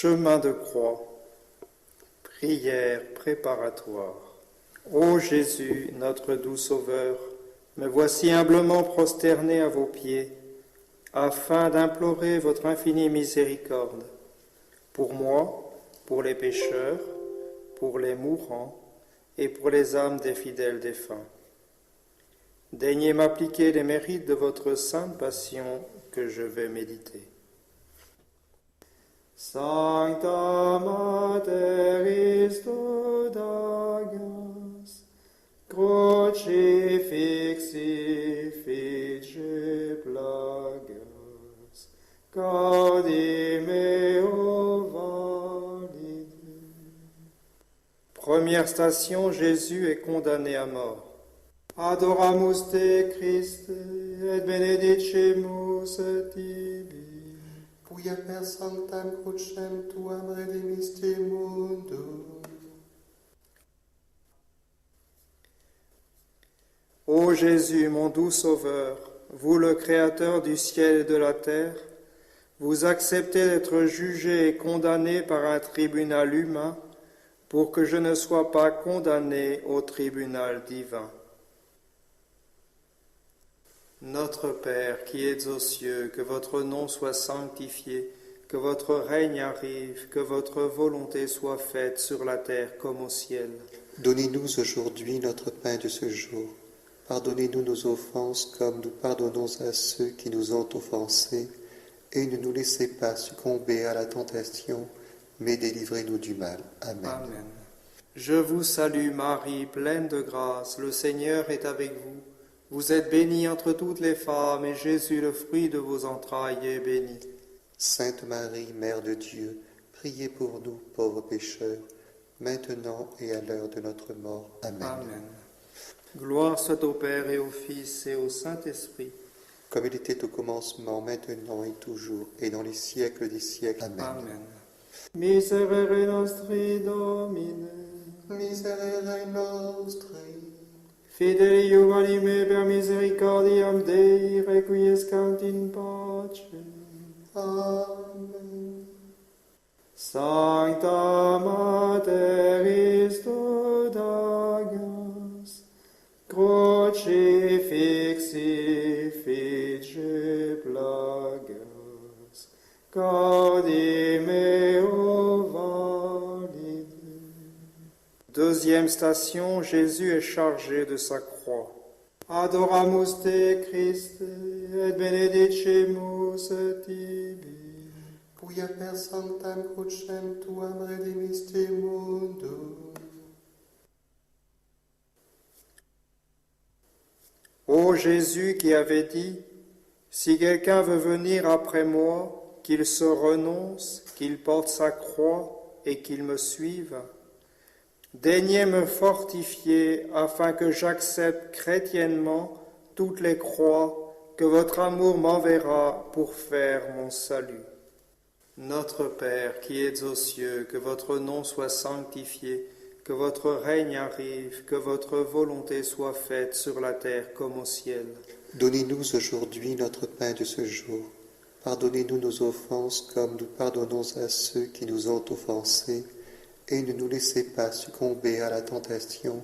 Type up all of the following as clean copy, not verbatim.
Chemin de croix, prière préparatoire. Ô Jésus, notre doux Sauveur, me voici humblement prosterné à vos pieds, afin d'implorer votre infinie miséricorde, pour moi, pour les pécheurs, pour les mourants et pour les âmes des fidèles défunts. Daignez m'appliquer les mérites de votre sainte passion que je vais méditer. Sancta Mater Dagas, crucifixi fice plagas, gaudim eo valide. Première station, Jésus est condamné à mort. Adoramus te Christe, et benedicemus tibi. Quia per sanctam crucem tuam redemisti mundum. Ô Jésus, mon doux Sauveur, vous le Créateur du ciel et de la terre, vous acceptez d'être jugé et condamné par un tribunal humain pour que je ne sois pas condamné au tribunal divin. Notre Père qui êtes aux cieux, que votre nom soit sanctifié, que votre règne arrive, que votre volonté soit faite sur la terre comme au ciel. Donnez-nous aujourd'hui notre pain de ce jour. Pardonnez-nous nos offenses comme nous pardonnons à ceux qui nous ont offensés. Et ne nous laissez pas succomber à la tentation, mais délivrez-nous du mal. Amen. Amen. Je vous salue Marie, pleine de grâce, le Seigneur est avec vous. Vous êtes bénie entre toutes les femmes, et Jésus, le fruit de vos entrailles, est béni. Sainte Marie, Mère de Dieu, priez pour nous, pauvres pécheurs, maintenant et à l'heure de notre mort. Amen. Amen. Gloire soit au Père et au Fils et au Saint-Esprit. Comme il était au commencement, maintenant et toujours, et dans les siècles des siècles. Amen. Amen. Miserere nostri Domine, Miserere nostri, fideli anime per misericordiam Dei, requiescant in pace. Amen. Sancta Mater Dagas, crucifixi fice plagas, gaudim eo valide. Deuxième station, Jésus est chargé de sa croix. Adoramus te Christe, et benedicemus tibi. Quia per sanctam crucem tuam redemisti mundum. Ô Jésus qui avait dit, si quelqu'un veut venir après moi, qu'il se renonce, qu'il porte sa croix et qu'il me suive, daignez me fortifier afin que j'accepte chrétiennement toutes les croix que votre amour m'enverra pour faire mon salut. Notre Père qui êtes aux cieux, que votre nom soit sanctifié, que votre règne arrive, que votre volonté soit faite sur la terre comme au ciel. Donnez-nous aujourd'hui notre pain de ce jour. Pardonnez-nous nos offenses comme nous pardonnons à ceux qui nous ont offensés. Et ne nous laissez pas succomber à la tentation,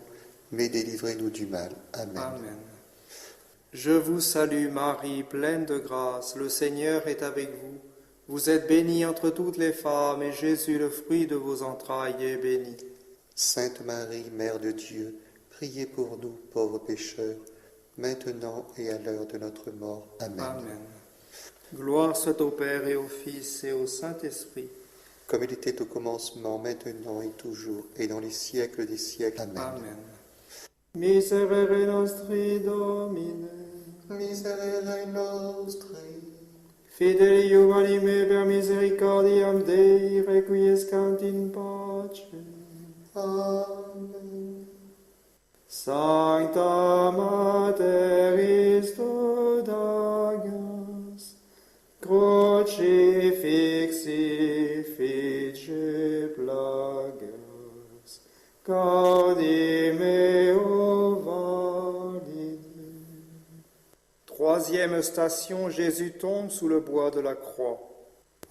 mais délivrez-nous du mal. Amen. Amen. Je vous salue Marie, pleine de grâce, le Seigneur est avec vous. Vous êtes bénie entre toutes les femmes, et Jésus, le fruit de vos entrailles, est béni. Sainte Marie, Mère de Dieu, priez pour nous, pauvres pécheurs, maintenant et à l'heure de notre mort. Amen. Amen. Gloire soit au Père et au Fils et au Saint-Esprit. Comme il était au commencement, maintenant et toujours, et dans les siècles des siècles. Amen. Amen. Miserere nostri Domine, Miserere nostri, fideli anime per misericordiam Dei, requiescant in pace. Amen. Sancta Mater Dagas, crucifixi fice plagas, gaudim eo valide. Troisième station, Jésus tombe sous le bois de la croix.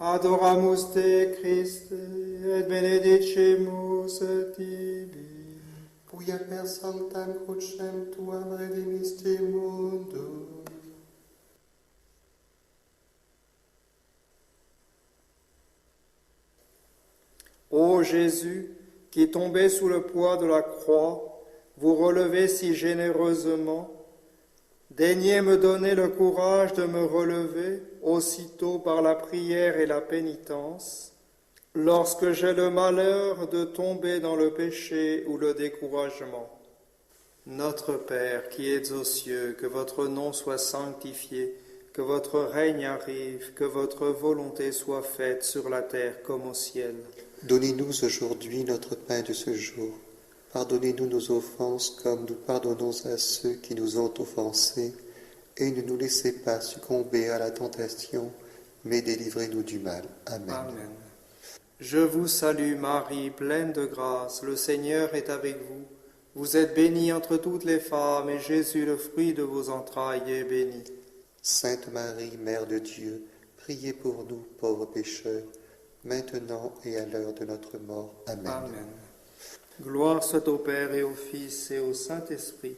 Adoramus te Christe, et benedicemus tibi. Quia per sanctam crucem tuam redemisti mundum. Ô Jésus, qui tombez sous le poids de la croix, vous relevez si généreusement, daignez me donner le courage de me relever aussitôt par la prière et la pénitence, lorsque j'ai le malheur de tomber dans le péché ou le découragement. Notre Père qui êtes aux cieux, que votre nom soit sanctifié, que votre règne arrive, que votre volonté soit faite sur la terre comme au ciel. Donnez-nous aujourd'hui notre pain de ce jour. Pardonnez-nous nos offenses comme nous pardonnons à ceux qui nous ont offensés. Et ne nous laissez pas succomber à la tentation, mais délivrez-nous du mal. Amen. Amen. Je vous salue Marie, pleine de grâce, le Seigneur est avec vous. Vous êtes bénie entre toutes les femmes, et Jésus, le fruit de vos entrailles, est béni. Sainte Marie, Mère de Dieu, priez pour nous pauvres pécheurs, maintenant et à l'heure de notre mort. Amen. Amen. Gloire soit au Père et au Fils et au Saint-Esprit.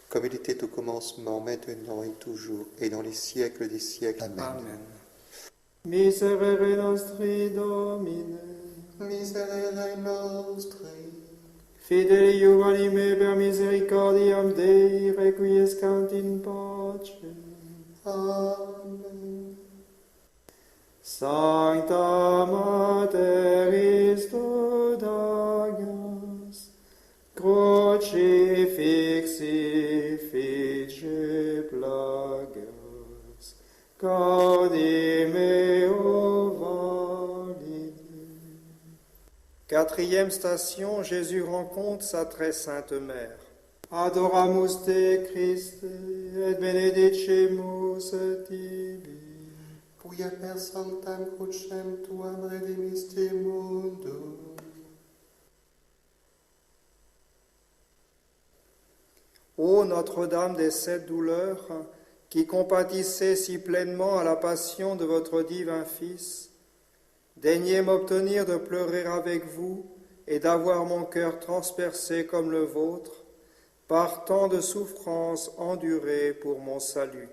Comme il était au commencement, maintenant et toujours, et dans les siècles des siècles. Amen. Amen. Miserere nostri Domine, Miserere nostri, fideli juvenime per misericordiam Dei, requiescant in pace. Amen. Sancta Mater Christus Dagas, crucifixi fige plagas, gaudi meo valide. Quatrième station, Jésus rencontre sa très sainte mère. Adoramus te Christe, et benedicemus tibi. Quia per sanctam crucem tuam redemisti mundum. Ô Notre-Dame des sept douleurs, qui compatissez si pleinement à la passion de votre divin Fils, daignez m'obtenir de pleurer avec vous et d'avoir mon cœur transpercé comme le vôtre, par tant de souffrances endurées pour mon salut.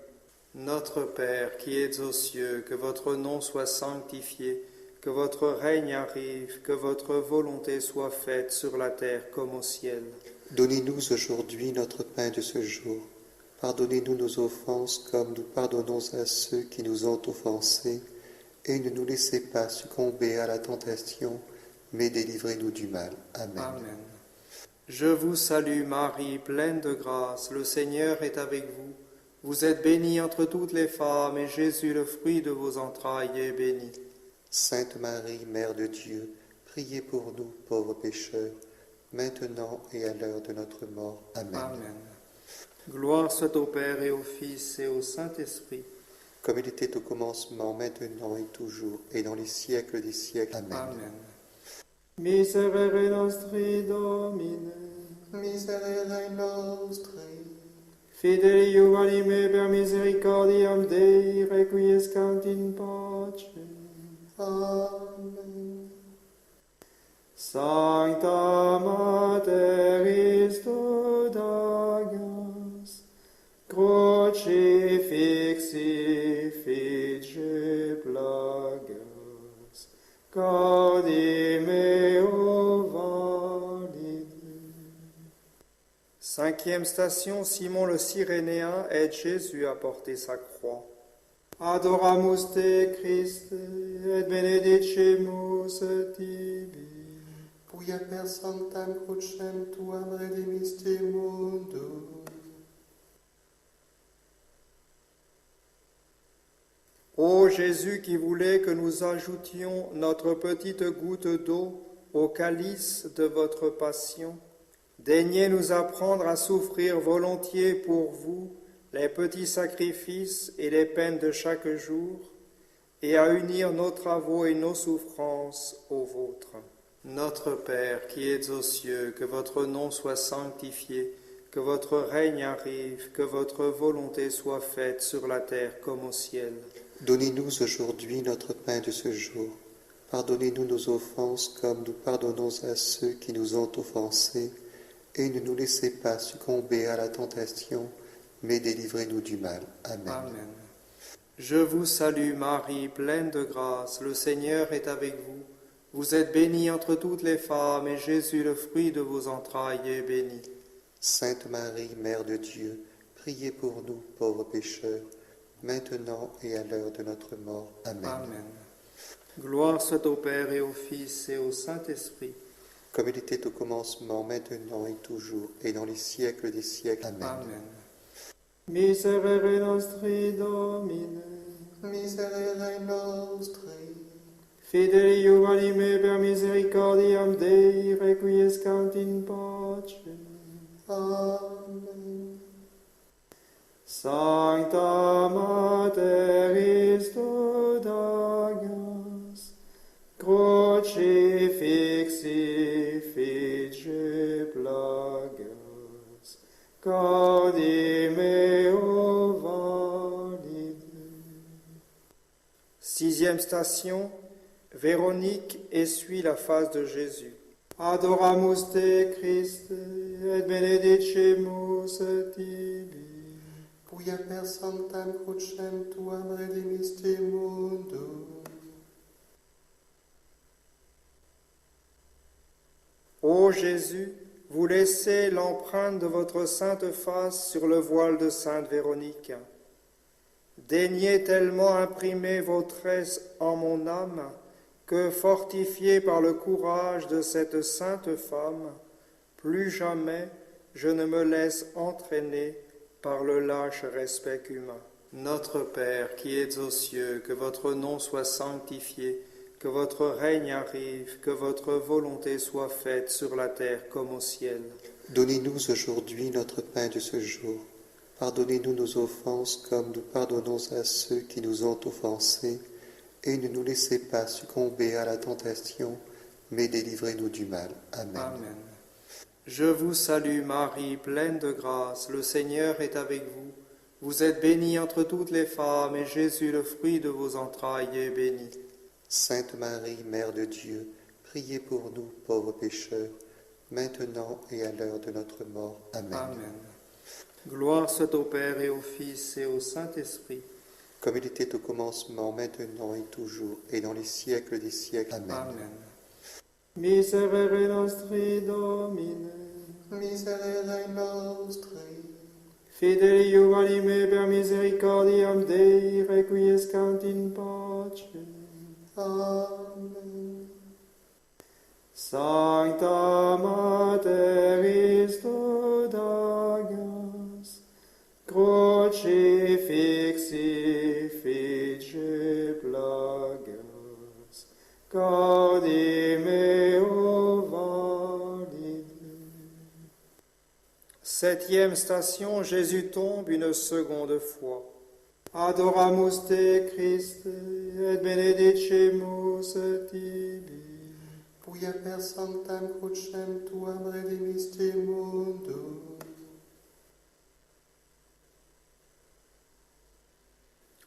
Notre Père qui êtes aux cieux, que votre nom soit sanctifié, que votre règne arrive, que votre volonté soit faite sur la terre comme au ciel. Donnez-nous aujourd'hui notre pain de ce jour. Pardonnez-nous nos offenses comme nous pardonnons à ceux qui nous ont offensés. Et ne nous laissez pas succomber à la tentation, mais délivrez-nous du mal. Amen. Amen. Je vous salue Marie, pleine de grâce, le Seigneur est avec vous. Vous êtes bénie entre toutes les femmes, et Jésus, le fruit de vos entrailles, est béni. Sainte Marie, Mère de Dieu, priez pour nous pauvres pécheurs, maintenant et à l'heure de notre mort. Amen. Amen. Gloire soit au Père et au Fils et au Saint-Esprit. Comme il était au commencement, maintenant et toujours, et dans les siècles des siècles. Amen. Amen. Miserere nostri Domine, Miserere nostri, fideli juvenime per misericordiam Dei, requiescant in pace. Amen. Sancta Mater Christus Dagas, crucifixi fige plagas, gaudi meo valide. Cinquième station, Simon le Cyrénéen aide Jésus à porter sa croix. Adoramus te Christe, et benedicemus tibi. Quia per sanctam crucem tuam redemisti mundum. Ô Jésus qui voulait que nous ajoutions notre petite goutte d'eau au calice de votre passion, daignez nous apprendre à souffrir volontiers pour vous les petits sacrifices et les peines de chaque jour, et à unir nos travaux et nos souffrances aux vôtres. Notre Père qui êtes aux cieux, que votre nom soit sanctifié, que votre règne arrive, que votre volonté soit faite sur la terre comme au ciel. Donnez-nous aujourd'hui notre pain de ce jour. Pardonnez-nous nos offenses comme nous pardonnons à ceux qui nous ont offensés. Et ne nous laissez pas succomber à la tentation, mais délivrez-nous du mal. Amen. Amen. Je vous salue Marie, pleine de grâce, le Seigneur est avec vous. Vous êtes bénie entre toutes les femmes, et Jésus, le fruit de vos entrailles, est béni. Sainte Marie, Mère de Dieu, priez pour nous, pauvres pécheurs, maintenant et à l'heure de notre mort. Amen. Amen. Gloire soit au Père et au Fils et au Saint-Esprit. Comme il était au commencement, maintenant et toujours, et dans les siècles des siècles. Amen. Amen. Miserere nostri Domine, Miserere nostri, fideli anime per misericordiam Dei, requiescant in pace. Amen. Sancta Mater Istodagas, crucifixi fice plagas, gaudi meo valide. Sixième station, Véronique essuie la face de Jésus. Adoramus te Christe, et benedicimus tibi. Quia per sanctam crucem tuam redimisti mundum. Ô Jésus, vous laissez l'empreinte de votre sainte face sur le voile de sainte Véronique. Daignez tellement imprimer vos traits en mon âme que, fortifié par le courage de cette sainte femme, plus jamais je ne me laisse entraîner par le lâche respect humain. Notre Père qui es aux cieux, que votre nom soit sanctifié, que votre règne arrive, que votre volonté soit faite sur la terre comme au ciel. Donnez-nous aujourd'hui notre pain de ce jour. Pardonnez-nous nos offenses comme nous pardonnons à ceux qui nous ont offensés. Et ne nous laissez pas succomber à la tentation, mais délivrez-nous du mal. Amen. Amen. Je vous salue Marie, pleine de grâce, le Seigneur est avec vous. Vous êtes bénie entre toutes les femmes, et Jésus, le fruit de vos entrailles, est béni. Sainte Marie, Mère de Dieu, priez pour nous, pauvres pécheurs, maintenant et à l'heure de notre mort. Amen. Amen. Gloire soit au Père et au Fils et au Saint-Esprit. Comme il était au commencement, maintenant et toujours, et dans les siècles des siècles. Amen. Amen. Miserere nostri Domine, Miserere nostri, fideli anime per misericordiam Dei, requiescant in pace. Amen. Sancta Mater Istodagas, crucifixi fice plagas, gaudi meo valide. Septième station, Jésus tombe une seconde fois. Adoramus te Christe, et benedicimus tibi. Quia per sanctam crucem tuam redimisti mundum.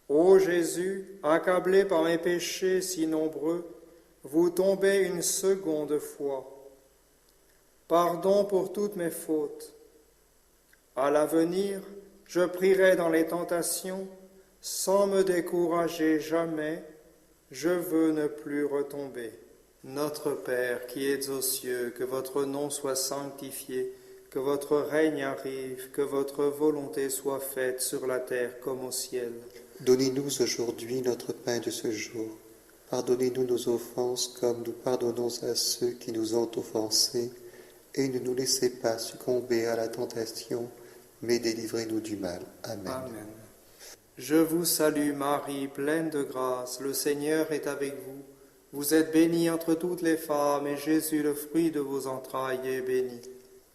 Ô Jésus, accablé par mes péchés si nombreux, vous tombez une seconde fois. Pardon pour toutes mes fautes. À l'avenir, je prierai dans les tentations, sans me décourager jamais, je veux ne plus retomber. Notre Père qui es aux cieux, que votre nom soit sanctifié, que votre règne arrive, que votre volonté soit faite sur la terre comme au ciel. Donnez-nous aujourd'hui notre pain de ce jour. Pardonnez-nous nos offenses comme nous pardonnons à ceux qui nous ont offensés. Et ne nous laissez pas succomber à la tentation, mais délivrez-nous du mal. Amen. Amen. Je vous salue Marie, pleine de grâce, le Seigneur est avec vous. Vous êtes bénie entre toutes les femmes, et Jésus, le fruit de vos entrailles, est béni.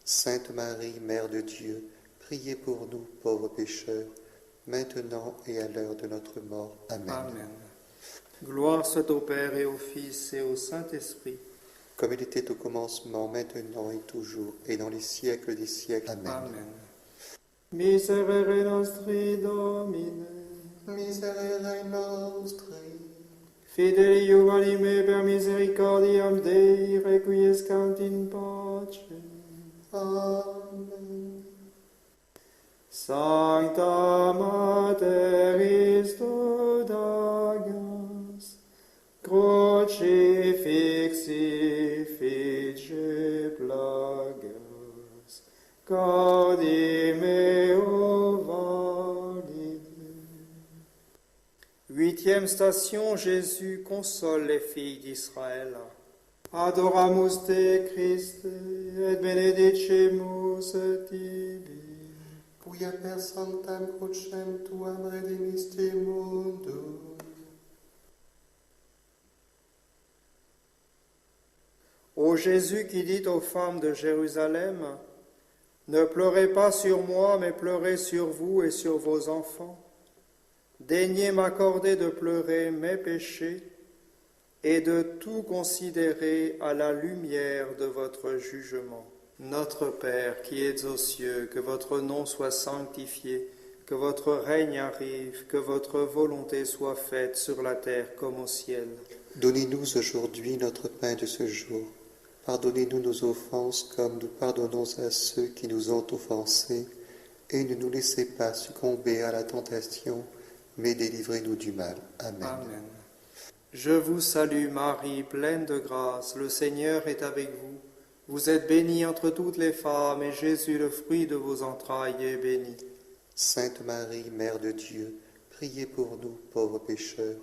Sainte Marie, Mère de Dieu, priez pour nous, pauvres pécheurs, maintenant et à l'heure de notre mort. Amen. Amen. Gloire soit au Père et au Fils et au Saint-Esprit. Comme il était au commencement, maintenant et toujours, et dans les siècles des siècles. Amen. Amen. Miserere nostri Domine, miserere nostri, Fidei Iuvalime per misericordiam Dei, requiescant in pace. Amen. Sancta Mater Istodagas, crucifixi fice plagas, gaudi meo valide. Huitième station, Jésus console les filles d'Israël. Adoramus te Christe, et benedicimus tibi. Quia per sanctam crucem tuam redemisti mundum. Ô Jésus qui dit aux femmes de Jérusalem, ne pleurez pas sur moi, mais pleurez sur vous et sur vos enfants. Daignez m'accorder de pleurer mes péchés et de tout considérer à la lumière de votre jugement. Notre Père qui es aux cieux, que votre nom soit sanctifié, que votre règne arrive, que votre volonté soit faite sur la terre comme au ciel. Donnez-nous aujourd'hui notre pain de ce jour. Pardonnez-nous nos offenses comme nous pardonnons à ceux qui nous ont offensés, et ne nous laissez pas succomber à la tentation, mais délivrez-nous du mal. Amen. Amen. Je vous salue Marie, pleine de grâce, le Seigneur est avec vous. Vous êtes bénie entre toutes les femmes, et Jésus, le fruit de vos entrailles, est béni. Sainte Marie, Mère de Dieu, priez pour nous, pauvres pécheurs,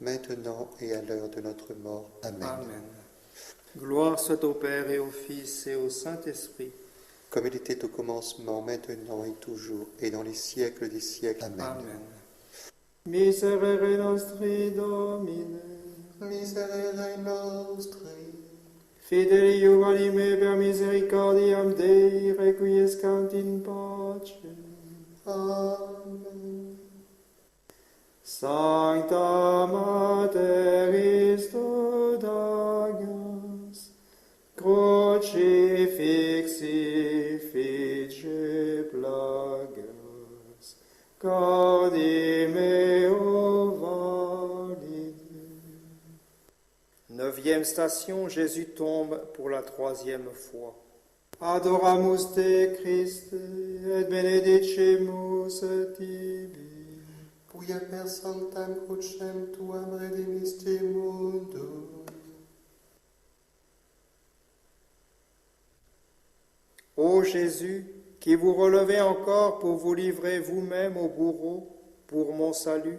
maintenant et à l'heure de notre mort. Amen. Amen. Gloire soit au Père et au Fils et au Saint-Esprit. Comme il était au commencement, maintenant et toujours, et dans les siècles des siècles. Amen. Amen. Miserere nostri Domine, Miserere nostri, fidei Iuvalime per misericordiam Dei, requiescant in pace. Amen. Sancta Mater Istodagas, crucifixi fice plagas, gaudi meo valide. Neuvième station, Jésus tombe pour la troisième fois. Adoramus te Christe, et benedicimus tibi. Quia per sanctam crucem tuam redemisti mundum. Ô Jésus, qui vous relevez encore pour vous livrer vous-même au bourreau pour mon salut,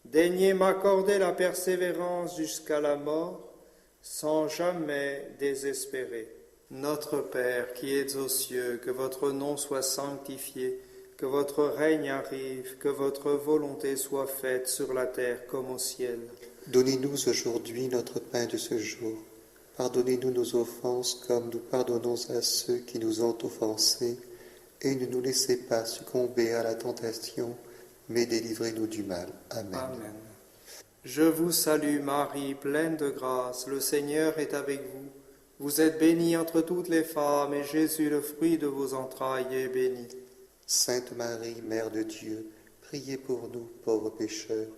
daignez m'accorder la persévérance jusqu'à la mort, sans jamais désespérer. Notre Père qui es aux cieux, que votre nom soit sanctifié, que votre règne arrive, que votre volonté soit faite sur la terre comme au ciel. Donnez-nous aujourd'hui notre pain de ce jour. Pardonnez-nous nos offenses comme nous pardonnons à ceux qui nous ont offensés, et ne nous laissez pas succomber à la tentation, mais délivrez-nous du mal. Amen. Amen. Je vous salue Marie, pleine de grâce, le Seigneur est avec vous. Vous êtes bénie entre toutes les femmes, et Jésus, le fruit de vos entrailles, est béni. Sainte Marie, Mère de Dieu, priez pour nous, pauvres pécheurs,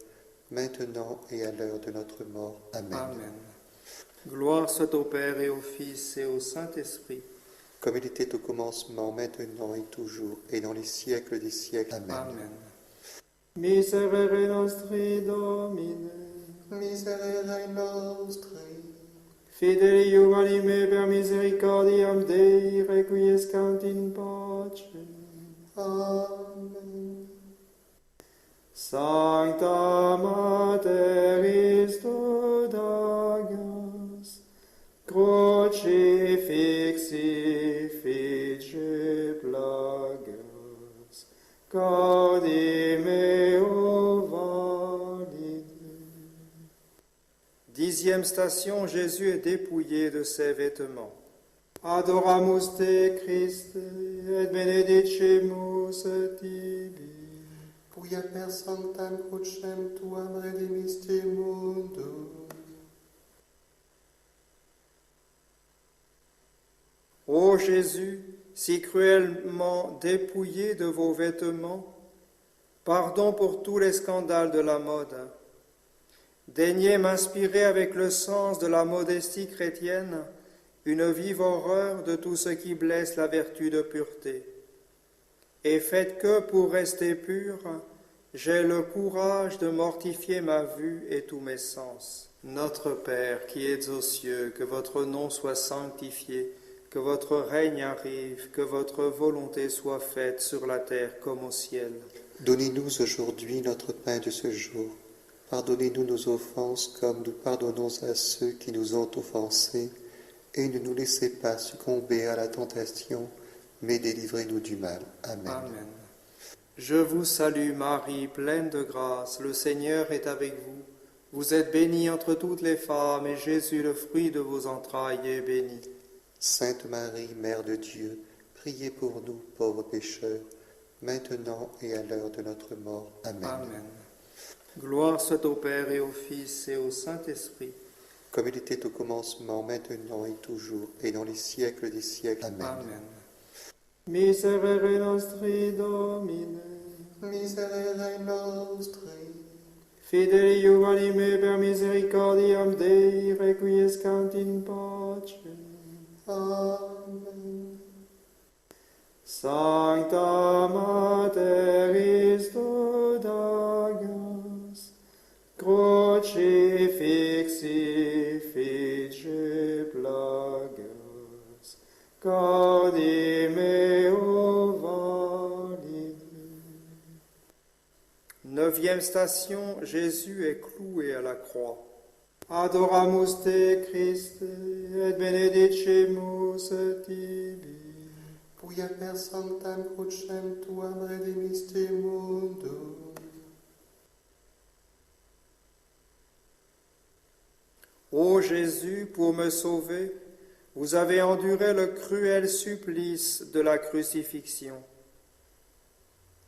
maintenant et à l'heure de notre mort. Amen. Amen. Gloire soit au Père et au Fils et au Saint-Esprit. Comme il était au commencement, maintenant et toujours, et dans les siècles des siècles. Amen. Amen. Miserere nostri Domine, Miserere nostri, fidei Iuvalime per misericordiam Dei, requiescant in pace. Amen. Sancta Mater Istodagas, crucifixi fice plagas, gaudi meo valide. Dixième station, Jésus est dépouillé de ses vêtements. Adoramus te Christe, et benedicimus tibi. Quia per sanctam crucem tuam redemisti mundum. Ô Jésus, si cruellement dépouillé de vos vêtements, Pardon pour tous les scandales de la mode. Daignez m'inspirer avec le sens de la modestie chrétienne une vive horreur de tout ce qui blesse la vertu de pureté. Et faites que, pour rester pur, j'ai le courage de mortifier ma vue et tous mes sens. Notre Père qui es aux cieux, que votre nom soit sanctifié, que votre règne arrive, que votre volonté soit faite sur la terre comme au ciel. Donnez-nous aujourd'hui notre pain de ce jour. Pardonnez-nous nos offenses comme nous pardonnons à ceux qui nous ont offensés. Et ne nous laissez pas succomber à la tentation, mais délivrez-nous du mal. Amen. Amen. Je vous salue Marie, pleine de grâce, le Seigneur est avec vous. Vous êtes bénie entre toutes les femmes, et Jésus, le fruit de vos entrailles, est béni. Sainte Marie, Mère de Dieu, priez pour nous, pauvres pécheurs, maintenant et à l'heure de notre mort. Amen. Amen. Gloire soit au Père et au Fils et au Saint-Esprit. Comme il était au commencement, maintenant et toujours, et dans les siècles des siècles. Amen. Amen. Miserere nostri Domine, Miserere nostri, fideli juvenime per misericordiam Dei, requiescant in pace. Amen. Sancta Mater Istodagas, crucifixi fice plagas, cardi meo valide. Neuvième station, Jésus est cloué à la croix. Adoramus te Christe, et benedicimus tibi. Quia per sanctam crucem tuam redemisti mundum. Ô Jésus, pour me sauver, vous avez enduré le cruel supplice de la crucifixion.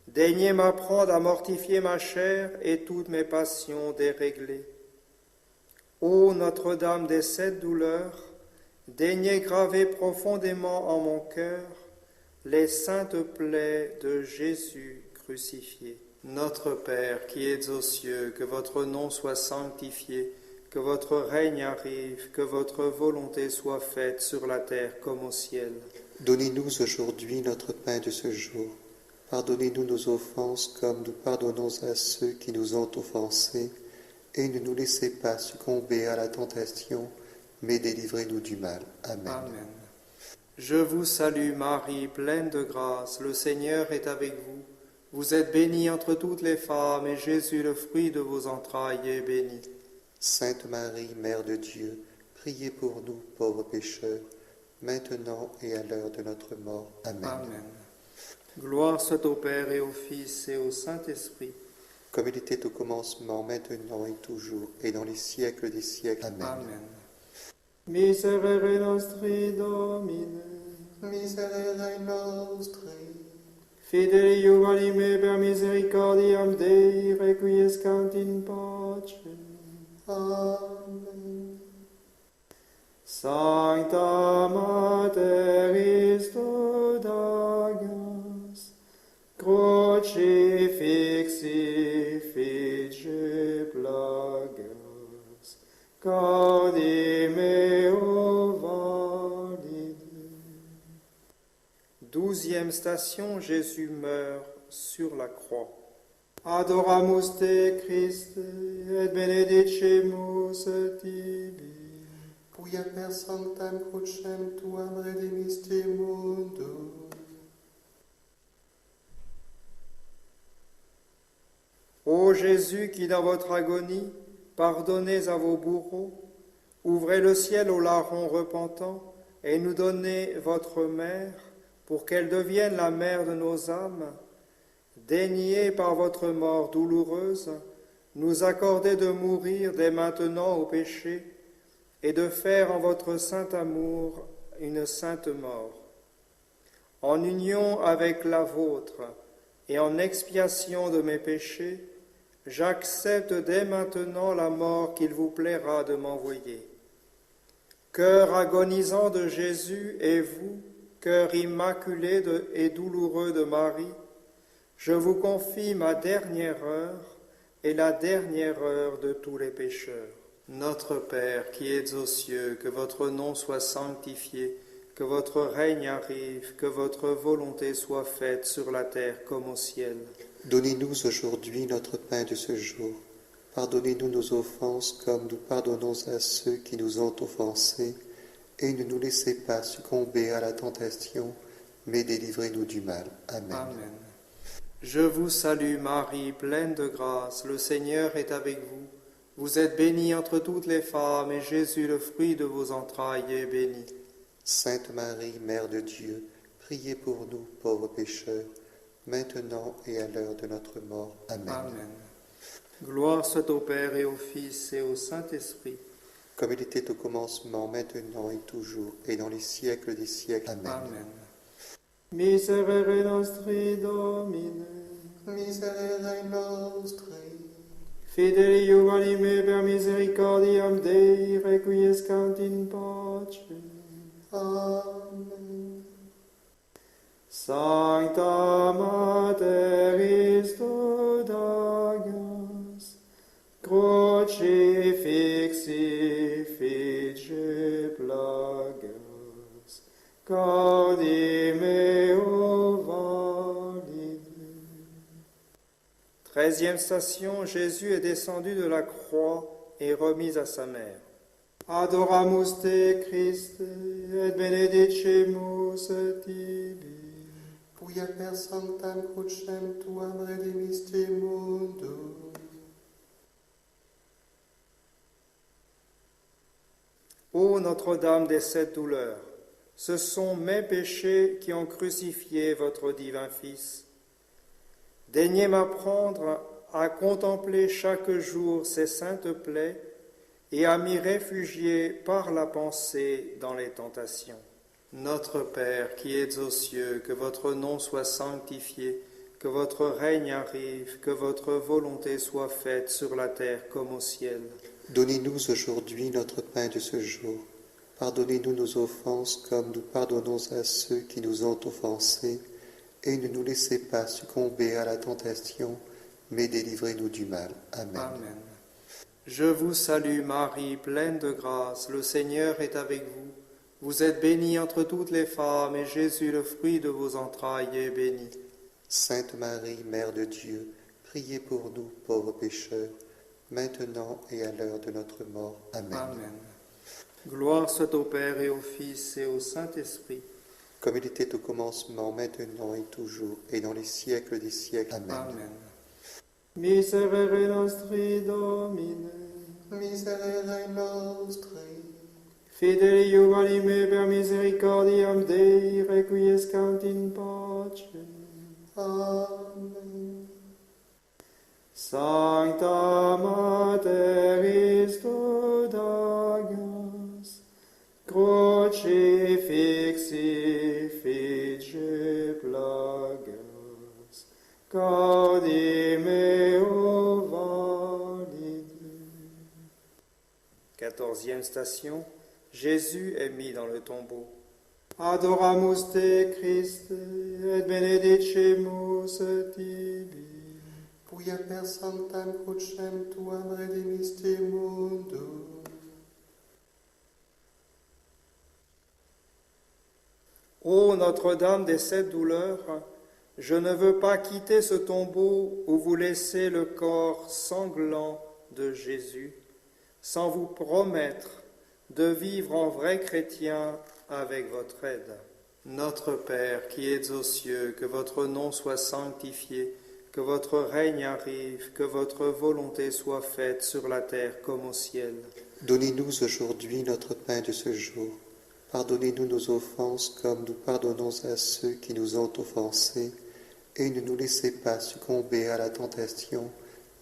Daignez m'apprendre à mortifier ma chair et toutes mes passions déréglées. Ô Notre-Dame des 7 douleurs, daignez graver profondément en mon cœur les saintes plaies de Jésus crucifié. Notre Père qui es aux cieux, que votre nom soit sanctifié, que votre règne arrive, que votre volonté soit faite sur la terre comme au ciel. Donnez-nous aujourd'hui notre pain de ce jour. Pardonnez-nous nos offenses comme nous pardonnons à ceux qui nous ont offensés. Et ne nous laissez pas succomber à la tentation, mais délivrez-nous du mal. Amen. Amen. Je vous salue Marie, pleine de grâce, le Seigneur est avec vous. Vous êtes bénie entre toutes les femmes, et Jésus, le fruit de vos entrailles, est béni. Sainte Marie, Mère de Dieu, priez pour nous, pauvres pécheurs, maintenant et à l'heure de notre mort. Amen. Amen. Gloire soit au Père et au Fils et au Saint-Esprit. Comme il était au commencement, maintenant et toujours, et dans les siècles des siècles. Amen. Amen. Miserere nostri Domine, Miserere nostri, fideli juvenime per misericordiam Dei, requiescant in pace. Amen. Sancta Mater Istodagas, crucifixi fice plagas, cardi meo valide. 12e station, Jésus meurt sur la croix. Adoramus te Christe, et benedicimus tibi. Quia per sanctam crucem tuam redemisti mundum. Ô Jésus qui dans votre agonie pardonnez à vos bourreaux, ouvrez le ciel aux larrons repentants et nous donnez votre mère pour qu'elle devienne la mère de nos âmes. Daignez par votre mort douloureuse nous accorder de mourir dès maintenant au péché et de faire en votre saint amour une sainte mort. En union avec la vôtre et en expiation de mes péchés, j'accepte dès maintenant la mort qu'il vous plaira de m'envoyer. Cœur agonisant de Jésus et vous, cœur immaculé et douloureux de Marie, Je vous confie ma dernière heure et la dernière heure de tous les pécheurs. Notre Père qui es aux cieux, que votre nom soit sanctifié, que votre règne arrive, que votre volonté soit faite sur la terre comme au ciel. Donnez-nous aujourd'hui notre pain de ce jour. Pardonnez-nous nos offenses comme nous pardonnons à ceux qui nous ont offensés. Et ne nous laissez pas succomber à la tentation, mais délivrez-nous du mal. Amen. Amen. Je vous salue Marie, pleine de grâce, le Seigneur est avec vous. Vous êtes bénie entre toutes les femmes, et Jésus, le fruit de vos entrailles, est béni. Sainte Marie, Mère de Dieu, priez pour nous, pauvres pécheurs, maintenant et à l'heure de notre mort. Amen. Amen. Gloire soit au Père et au Fils et au Saint-Esprit. Comme il était au commencement, maintenant et toujours, et dans les siècles des siècles. Amen. Amen. Miserere nostri Domine, Miserere nostri, fideli anime per misericordiam Dei, requiescant in pace. Amen. Sancta Mater Dagas, crucifixi fice plagas, cardi meo valide. 13e station, Jésus est descendu de la croix et remis à sa mère. Adoramus te Christe, et benedicimus tibi. Quia per sanctam crucem tuam redemisti mundum. Ô Notre-Dame des sept douleurs, ce sont mes péchés qui ont crucifié votre divin Fils. Daignez m'apprendre à contempler chaque jour ces saintes plaies et à m'y réfugier par la pensée dans les tentations. Notre Père qui es aux cieux, que votre nom soit sanctifié, que votre règne arrive, que votre volonté soit faite sur la terre comme au ciel. Donnez-nous aujourd'hui notre pain de ce jour. Pardonnez-nous nos offenses comme nous pardonnons à ceux qui nous ont offensés. Et ne nous laissez pas succomber à la tentation, mais délivrez-nous du mal. Amen. Amen. Je vous salue Marie, pleine de grâce, le Seigneur est avec vous. Vous êtes bénie entre toutes les femmes, et Jésus, le fruit de vos entrailles, est béni. Sainte Marie, Mère de Dieu, priez pour nous, pauvres pécheurs, maintenant et à l'heure de notre mort. Amen. Amen. Gloire soit au Père et au Fils et au Saint-Esprit. Comme il était au commencement, maintenant et toujours, et dans les siècles des siècles. Amen. Amen. Miserere nostri Domine, Miserere nostri, fideli anime per misericordiam Dei, requiescant in pace. Amen. Sancta Mater Dagas, crucifixi fice plagas, cardi meo valide. 14e station, Jésus est mis dans le tombeau. Adoramus te Christe, et benedicimus tibi. Quia per sanctam crucem tuam redemisti mundum. Ô Notre-Dame des sept douleurs, je ne veux pas quitter ce tombeau où vous laissez le corps sanglant de Jésus, sans vous promettre de vivre en vrai chrétien avec votre aide. Notre Père qui es aux cieux, que votre nom soit sanctifié, que votre règne arrive, que votre volonté soit faite sur la terre comme au ciel. Donnez-nous aujourd'hui notre pain de ce jour. Pardonnez-nous nos offenses comme nous pardonnons à ceux qui nous ont offensés. Et ne nous laissez pas succomber à la tentation,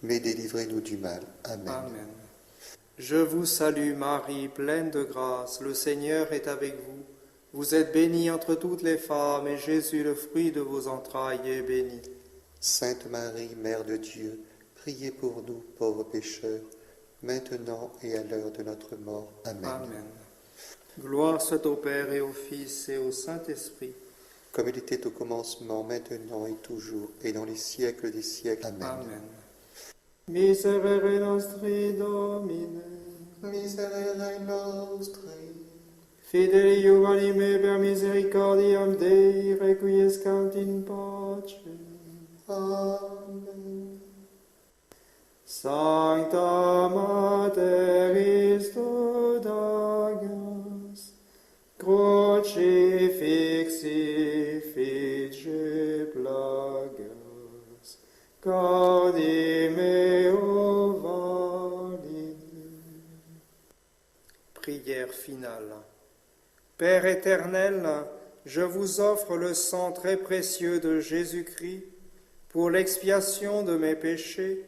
mais délivrez-nous du mal. Amen. Amen. Je vous salue Marie, pleine de grâce, le Seigneur est avec vous. Vous êtes bénie entre toutes les femmes, et Jésus, le fruit de vos entrailles, est béni. Sainte Marie, Mère de Dieu, priez pour nous, pauvres pécheurs, maintenant et à l'heure de notre mort. Amen. Amen. Gloire soit au Père et au Fils et au Saint-Esprit. comme il était au commencement, maintenant et toujours, et dans les siècles des siècles. Amen. Amen. Miserere nostri Domine, Miserere nostri, fideli anime per misericordiam Dei, requiescant in pace. Amen. Sancta Mater Istudagas, crucifixi fice plagas, gaudi meo valide. Prière finale. Père éternel, je vous offre le sang très précieux de Jésus-Christ pour l'expiation de mes péchés,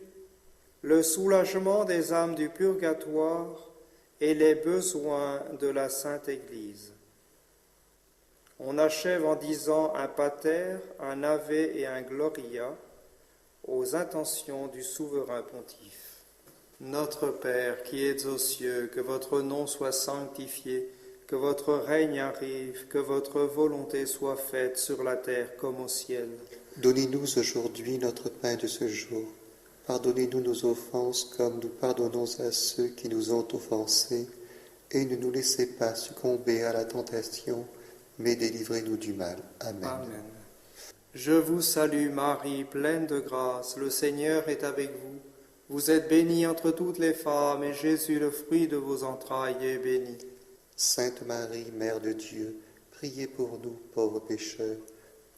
le soulagement des âmes du purgatoire et les besoins de la Sainte Église. On achève en disant un Pater, un Ave et un Gloria aux intentions du souverain pontife. Notre Père qui es aux cieux, que votre nom soit sanctifié, que votre règne arrive, que votre volonté soit faite sur la terre comme au ciel. Donnez-nous aujourd'hui notre pain de ce jour. Pardonnez-nous nos offenses comme nous pardonnons à ceux qui nous ont offensés. Et ne nous laissez pas succomber à la tentation, mais délivrez-nous du mal. Amen. Amen. Je vous salue Marie, pleine de grâce, le Seigneur est avec vous. Vous êtes bénie entre toutes les femmes, et Jésus, le fruit de vos entrailles, est béni. Sainte Marie, Mère de Dieu, priez pour nous, pauvres pécheurs,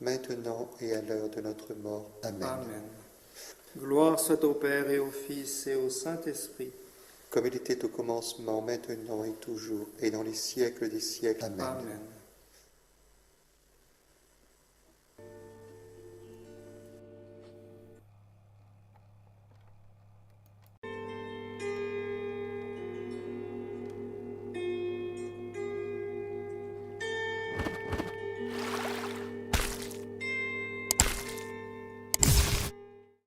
maintenant et à l'heure de notre mort. Amen. Amen. Gloire soit au Père et au Fils et au Saint-Esprit. Comme il était au commencement, maintenant et toujours, et dans les siècles des siècles. Amen. Amen.